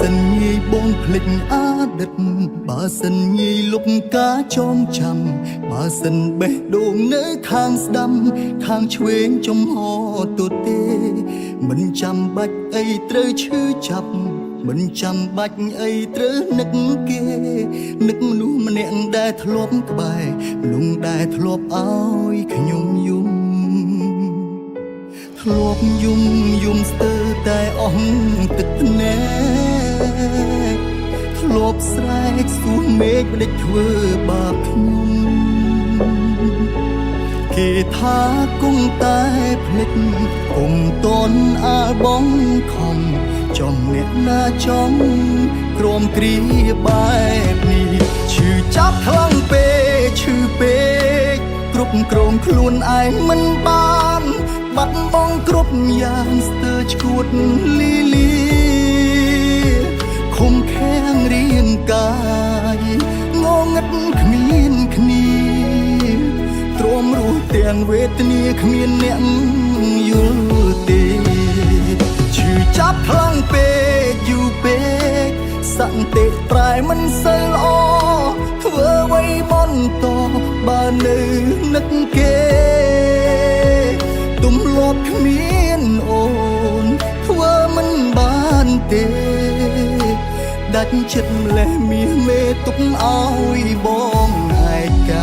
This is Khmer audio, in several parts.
សិនងាយបងភ្លេចអតីតបើសិនងាយលុបការចងចាំបើសិនបេះដូងនៅខាងស្ដាំខាងឆ្វេងចំហទូទេមិនចាំបាច់អីត្រូវឈឺចាប់មិនចាំបាច់អីត្រូវនឹកគេនឹកមនុស្សម្នាក់ដែលធ្លាប់ក្បែរមនុស្សដែលធ្លាប់ឲ្យខ្ញុំយំធ្លាប់យំស្ទើរតែអស់ទឹកភ្នែកធ្លាប់ស្រែកសួរមេឃមិនដេចធ្វើបាបខ្ញុំគេថាគង់តែភ្លេចគុំតន់អាលបងខំចំអ្នកណាចំក្រមគ្រាបែបនេះឈឺចាប់ខ្លាំងពេកឈឺពេកគ្រប់គ្រងខ្លួនឯងមិនបានបាត់បង់គ្រប់យ៉ាងស្ទើរឈួតលីលាខំខាំងរាងកាយងងឹតគ្មានគ្នាទ្រាំរស់ទាំងវេទនាគ្មានអ្នកយល់ទេសឺចាប់ខ្លាំងពេកយូរពេកសន្តិប្រែមិនសូវល្អធ្វើអ្វីបន្តបើនៅនឹកគេទំលាប់គ្មានអូនធ្វើមិនបានទេដាច់ចិត្តម្លេះមាសមេទុកឲ្យបងឯកា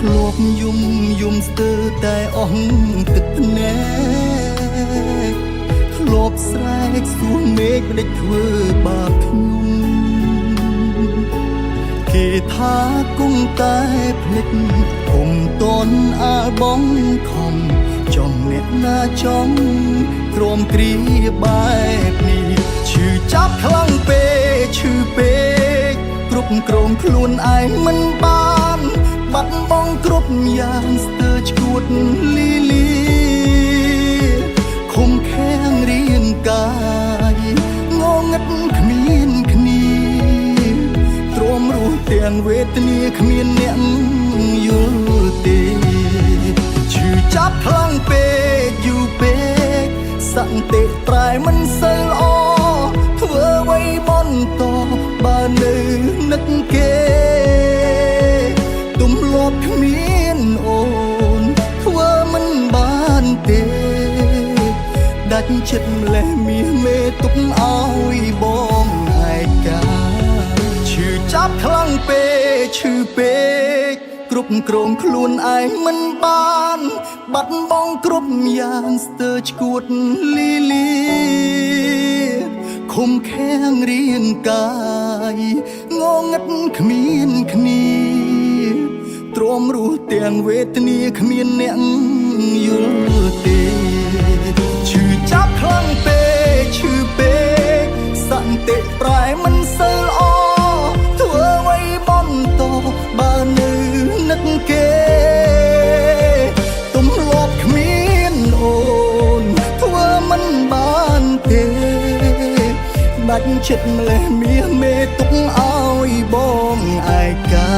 ធ្លាប់យំស្ទើរតែអស់ទឹកភ្នែកធ្លាប់ស្រែកសួរមេឃមិនដេចធ្វើបាបខ្ញុំគេថាគង់តែភ្លេចគុំតន់អាលបងខំចំអ្នកណាចំក្រមគ្រាបែបនេះឈឺចាប់ខ្លាំងពេកឈឺពេកគ្រប់គ្រងខ្លួនឯងមិនបានបាត់បង់គ្រប់យ៉ាងស្ទើរឈួតលីលាខំខាំងរាងកាយងងឹតគ្មានគ្នាទ្រាំរស់ទាំងវេទនាគ្មានអ្នកយល់ទេឈឺចាប់ខ្លាំងពេកយូរពេកសន្តិប្រែមិនសូវល្អធ្វើអ្វីបន្តបើនៅនឹកគេទំលាប់គ្មានអូនធ្វើមិនបានទេដាច់ចិត្តម្លេះមាសមេទុកឲ្យបងឯកាឈឺចាប់ខ្លាំងពេកឈឺពេកគ្រប់គ្រងខ្លួនឯងមិនបានបាត់បង់គ្រប់យ៉ាងស្ទើរឈួតលីលាខំខាំងរាងកាយងងឹតគ្មានគ្នាទ្រាំរស់ទាំងវេទនាគ្មានអ្នកយល់ទេឈឺចាប់ខ្លាំងពេកឈឺពេកសន្តិប្រែមិនសូវល្អធ្វើអ្វីបន្តបើនៅនឹកគេទំលាប់គ្មានអូនធ្វើមិនបានទេដាច់ចិត្តម្លេះមាសមេទុកឲ្យបងឯកា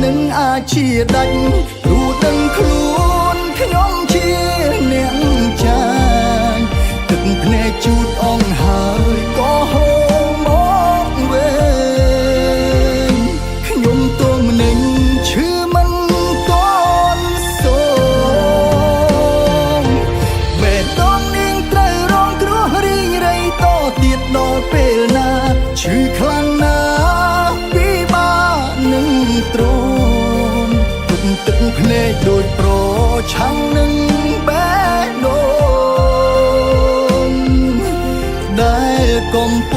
នឹងអាចជាដាច់ព្រោះដឹងខ្លួនខ្ញុំជាអ្នកចាញ់ទឹកភ្នែកជូតអងហើយក៏ហូរមកវិញខ្ញុំទល់ម្នេញឈឺមិនតន់សូមបេះដូងនាងត្រូវរងគ្រោះរីងរៃតទៀតដល់ពេលណាឈឺខ្លាំងណាស់ពិបាកនឹងទ ឆាំងនឹងបេះដូងដែលកំពុង